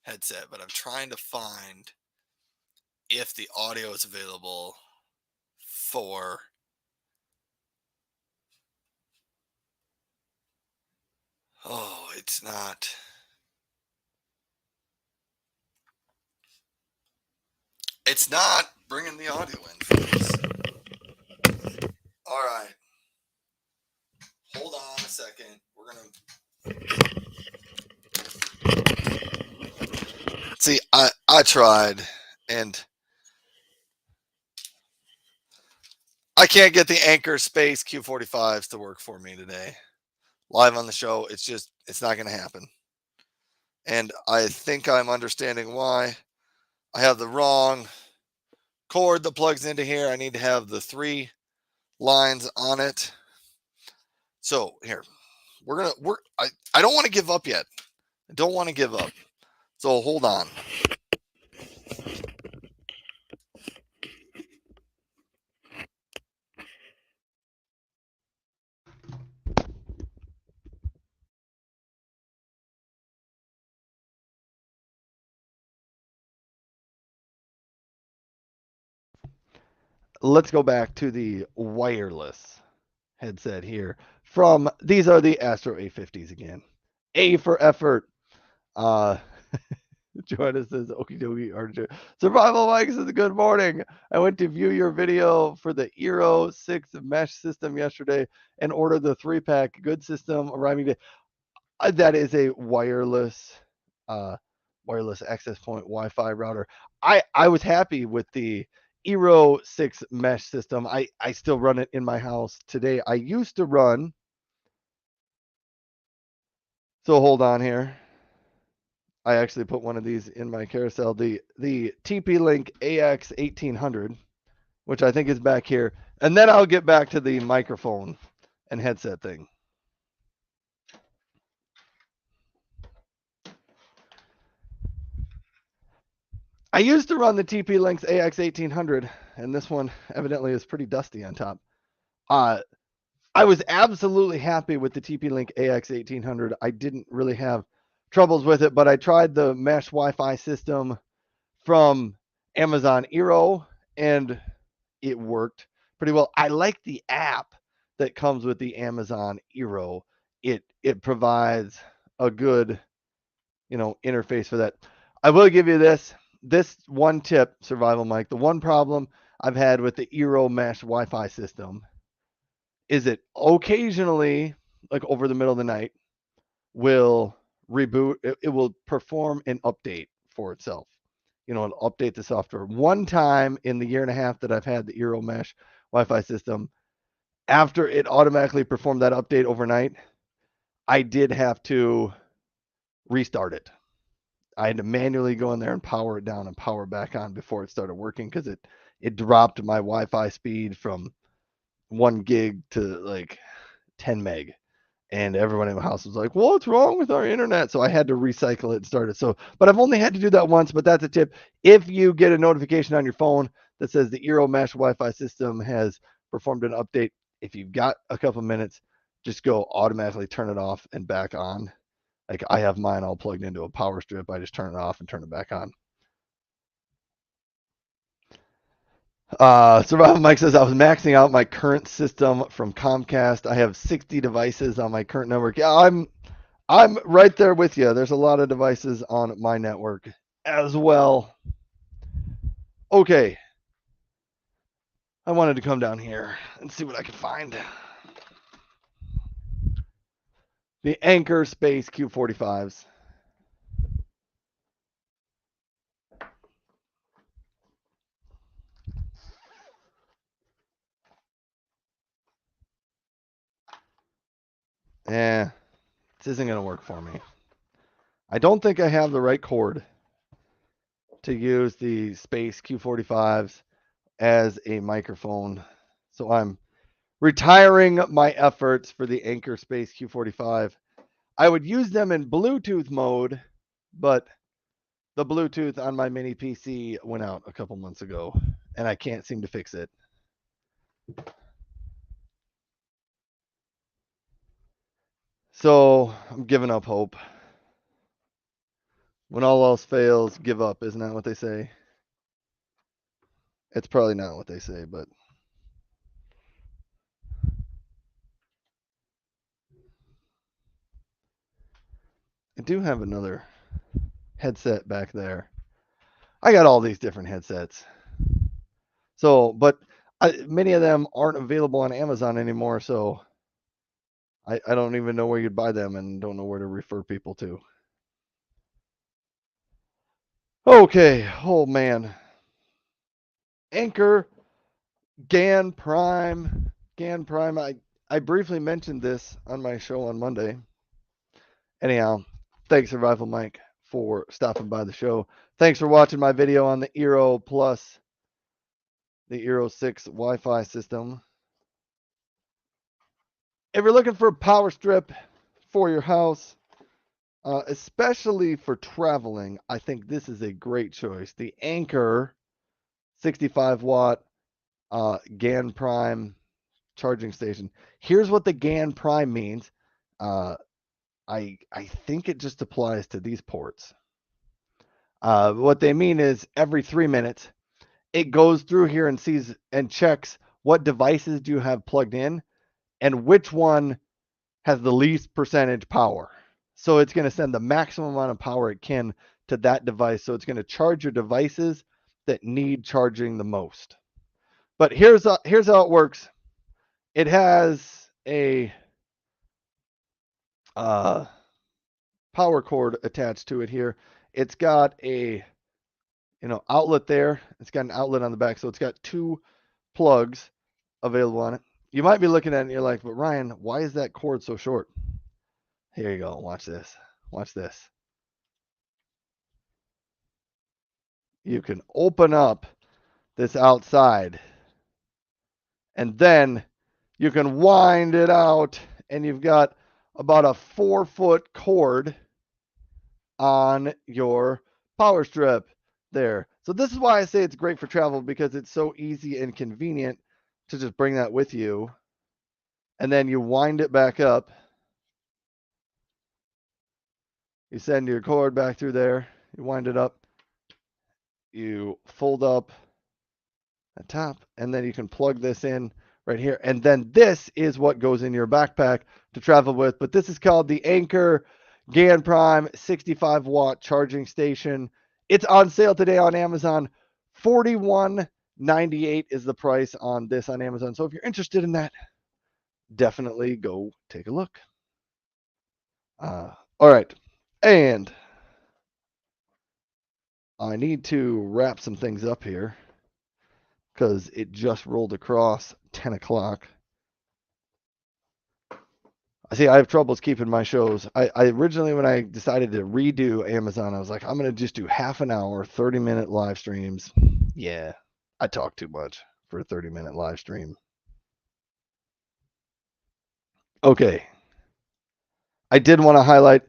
headset, but I'm trying to find if the audio is available for it's not. It's not bringing the audio in for this. All right. Hold on a second. We're going to see. I tried, and I can't get the Anchor Space Q45s to work for me today. Live on the show, it's not going to happen. And I think I'm understanding why. I have the wrong cord that plugs into here. I need to have the 3 lines on it. So here, I don't want to give up yet. I don't want to give up. So hold on. Let's go back to the wireless headset here. These are the Astro A50s again. A for effort. Uh, Joanna says, "Okie dokie, Archer. Survival Mike says, good morning. I went to view your video for the Eero 6 mesh system yesterday and ordered the 3-pack. Good system arriving today." That is a wireless access point Wi-Fi router. I was happy with the Eero 6 mesh system. I still run it in my house today. I used to run. So hold on here. I actually put one of these in my carousel. The TP-Link AX 1800, which I think is back here, and then I'll get back to the microphone and headset thing. I used to run the TP-Link's AX 1800, and this one evidently is pretty dusty on top. I was absolutely happy with the TP-Link AX 1800. I didn't really have troubles with it, but I tried the mesh Wi-Fi system from Amazon Eero, and it worked pretty well. I like the app that comes with the Amazon Eero. It provides a good, interface for that. I will give you this one tip, Survival Mike. The one problem I've had with the Eero mesh Wi-Fi system is it occasionally, like over the middle of the night, will reboot. It will perform an update for itself. it'll update the software. One time in the year and a half that I've had the Eero Mesh Wi-Fi system, after it automatically performed that update overnight, I did have to restart it. I had to manually go in there and power it down and power back on before it started working because it dropped my Wi-Fi speed from 1 gig to like 10 meg. And everyone in the house was like, "What's wrong with our internet?" So I had to recycle it and start it. So, but I've only had to do that once. But that's a tip. If you get a notification on your phone that says the Eero Mesh Wi-Fi system has performed an update, if you've got a couple minutes, just go automatically turn it off and back on. Like I have mine all plugged into a power strip. I just turn it off and turn it back on. Survival Mike says I was maxing out my current system from Comcast. I have 60 devices on my current network. Yeah, I'm right there with you. There's a lot of devices on my network as well. Okay. I wanted to come down here and see what I could find. The Anchor Space Q45s. This isn't going to work for me. I don't think I have the right cord to use the Space Q45s as a microphone. So I'm retiring my efforts for the Anchor Space Q45. I would use them in Bluetooth mode, but the Bluetooth on my mini PC went out a couple months ago, and I can't seem to fix it. So I'm giving up hope. When all else fails, give up. Isn't that what they say? It's probably not what they say, but I do have another headset back there. I got all these different headsets. So, but many of them aren't available on Amazon anymore, so I don't even know where you'd buy them and don't know where to refer people to. Okay, oh man. Anchor, GAN Prime. GAN Prime, I briefly mentioned this on my show on Monday. Anyhow, thanks Survival Mike for stopping by the show. Thanks for watching my video on the Eero Plus, the Eero 6 Wi-Fi system. If you're looking for a power strip for your house, especially for traveling, I think this is a great choice. The Anchor 65 watt GAN Prime charging station. Here's what the GAN Prime means. I think it just applies to these ports. What they mean is every 3 minutes, it goes through here and sees and checks what devices do you have plugged in and which one has the least percentage power. So it's going to send the maximum amount of power it can to that device. So it's going to charge your devices that need charging the most. But here's how it works. It has a power cord attached to it here. It's got a outlet there. It's got an outlet on the back, so it's got 2 plugs available on it. You might be looking at it and you're like, but Ryan, why is that cord so short? Here you go. Watch this. Watch this. You can open up this outside and then you can wind it out and you've got about a 4-foot cord on your power strip there. So this is why I say it's great for travel, because it's so easy and convenient to just bring that with you. And then you wind it back up. You send your cord back through there. You wind it up. You fold up the top, and then you can plug this in right here. And then this is what goes in your backpack to travel with. But this is called the Anchor GAN Prime 65 watt charging station. It's on sale today on Amazon. $41.98 is the price on this on Amazon. So if you're interested in that, definitely go take a look. All right. And I need to wrap some things up here because it just rolled across 10 o'clock. I see I have troubles keeping my shows. I originally, when I decided to redo Amazon, I was like, I'm going to just do half an hour, 30-minute live streams. Yeah, I talk too much for a 30-minute live stream. Okay. I did want to highlight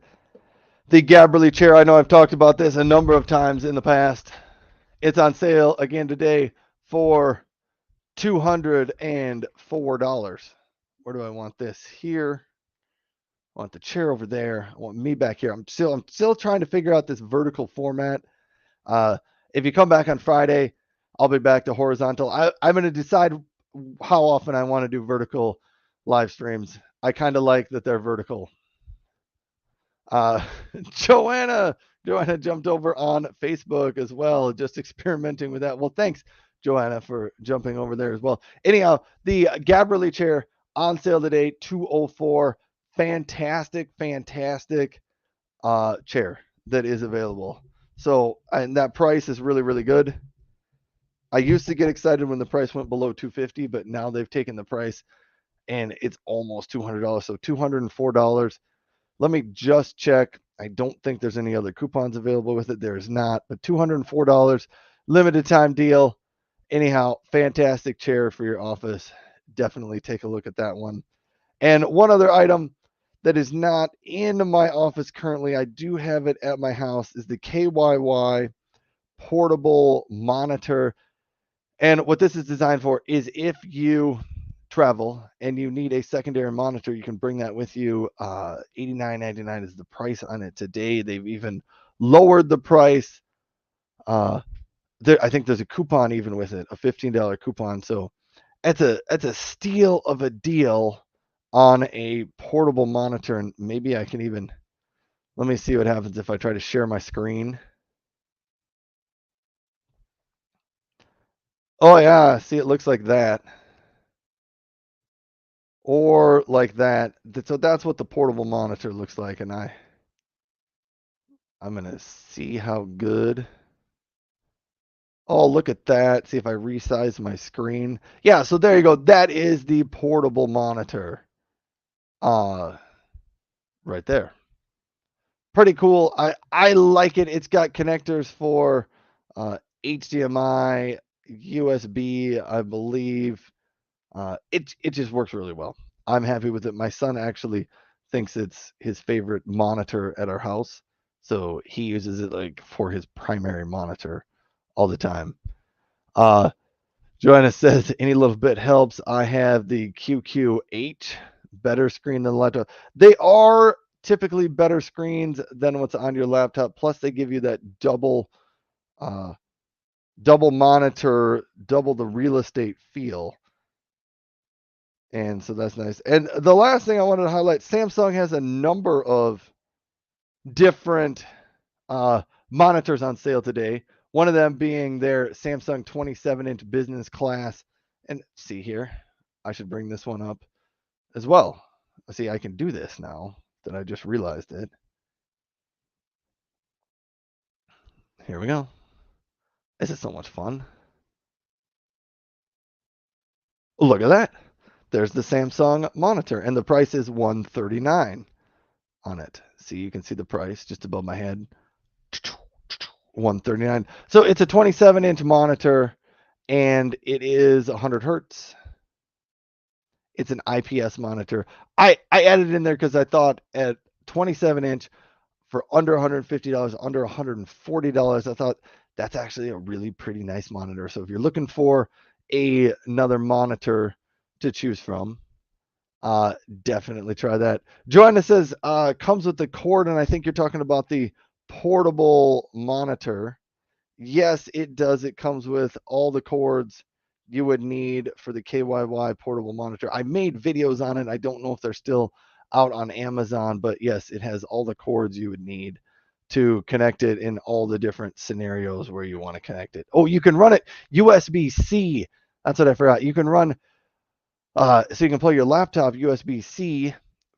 the Gabberly chair. I know I've talked about this a number of times in the past. It's on sale again today for $204. Where do I want this? Here. I want the chair over there. I want me back here. I'm still trying to figure out this vertical format. Uh, if you come back on Friday, I'll be back to horizontal. I'm going to decide how often I want to do vertical live streams. I kind of like that they're vertical. Uh, Joanna jumped over on Facebook as well, just experimenting with that. Well, thanks, Joanna, for jumping over there as well. Anyhow, the Gabberly chair on sale today, 204. Fantastic chair that is available. So, and that price is really, really good. I used to get excited when the price went below 250, but now they've taken the price and it's almost $200. So $204. Let me just check. I don't think there's any other coupons available with it. There is not, but $204, limited time deal. Anyhow, fantastic chair for your office. Definitely take a look at that one. And one other item that is not in my office currently, I do have it at my house, is the KYY portable monitor. And what this is designed for is if you travel and you need a secondary monitor, you can bring that with you. $89.99 is the price on it today. They've even lowered the price. I think there's a coupon even with it, a $15 coupon. So that's a steal of a deal on a portable monitor. And maybe I can even, let me see what happens if I try to share my screen. Oh yeah, see, it looks like that. Or like that. So that's what the portable monitor looks like. And I'm going to see how good. Oh, look at that. See if I resize my screen. Yeah, so there you go. That is the portable monitor. Right there. Pretty cool. I like it. It's got connectors for HDMI, USB, I believe. It just works really well. I'm happy with it. My son actually thinks it's his favorite monitor at our house, so he uses it like for his primary monitor all the time. Joanna says any little bit helps. I have the QQ8, better screen than the laptop. They are typically better screens than what's on your laptop. Plus, they give you that uh, double monitor, double the real estate feel. And so that's nice. And the last thing I wanted to highlight, Samsung has a number of different monitors on sale today. One of them being their Samsung 27-inch business class. And see here, I should bring this one up as well. See, I can do this now that I just realized it. Here we go. This is so much fun. Look at that. There's the Samsung monitor, and the price is $139 on it. See, you can see the price just above my head. $139. So it's a 27-inch monitor, and it is 100 hertz. It's an IPS monitor. I added it in there because I thought at 27-inch for under $150, under $140, I thought that's actually a really pretty nice monitor. So if you're looking for another monitor to choose from, definitely try that. Joanna says comes with the cord, and I think you're talking about the portable monitor. Yes, it does. It comes with all the cords you would need for the KYY portable monitor. I made videos on it. I don't know if they're still out on Amazon, but yes, it has all the cords you would need to connect it in all the different scenarios where you want to connect it. Oh, you can run it USB-C. That's what I forgot. You can run, so you can plug your laptop USB-C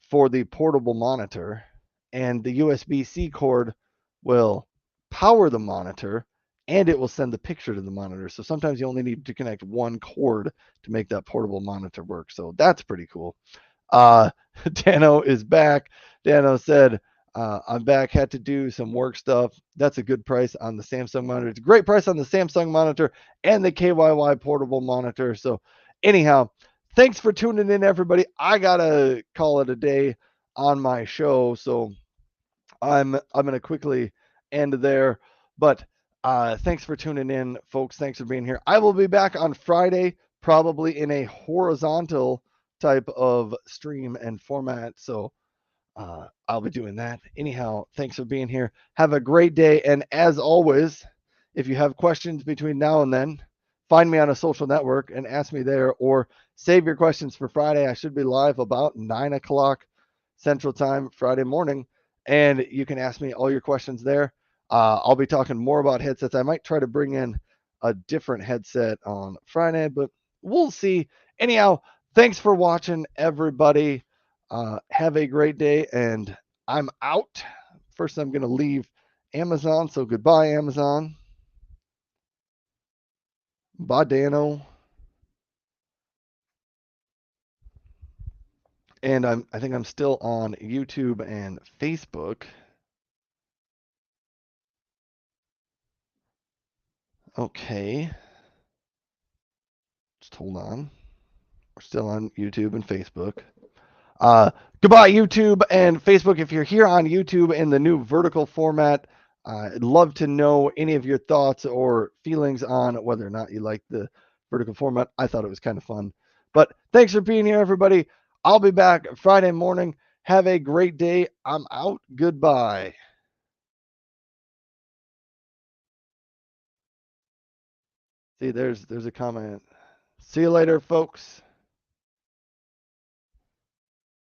for the portable monitor, and the USB-C cord will power the monitor, and it will send the picture to the monitor. So sometimes you only need to connect one cord to make that portable monitor work. So that's pretty cool. Dano is back. Dano said, I'm back, had to do some work stuff. That's a good price on the Samsung monitor. It's a great price on the Samsung monitor and the KYY portable monitor. So, anyhow, thanks for tuning in, everybody. I got to call it a day on my show. So, I'm going to quickly end there. But thanks for tuning in, folks. Thanks for being here. I will be back on Friday, probably in a horizontal type of stream and format. So I'll be doing that. Anyhow, thanks for being here. Have a great day. And as always, if you have questions between now and then, find me on a social network and ask me there, or save your questions for Friday. I should be live about 9 o'clock Central Time Friday morning, and you can ask me all your questions there. I'll be talking more about headsets. I might try to bring in a different headset on Friday, but we'll see. Anyhow, thanks for watching, everybody. Have a great day, and I'm out. First, I'm going to leave Amazon. So goodbye, Amazon. Bye, Dano. And I think I'm still on YouTube and Facebook. Okay. Just hold on. We're still on YouTube and Facebook. Goodbye, YouTube and Facebook. If you're here on YouTube in the new vertical format, I'd love to know any of your thoughts or feelings on whether or not you like the vertical format. I thought it was kind of fun. But thanks for being here, everybody. I'll be back Friday morning. Have a great day. I'm out. Goodbye. See, there's a comment. See you later, folks.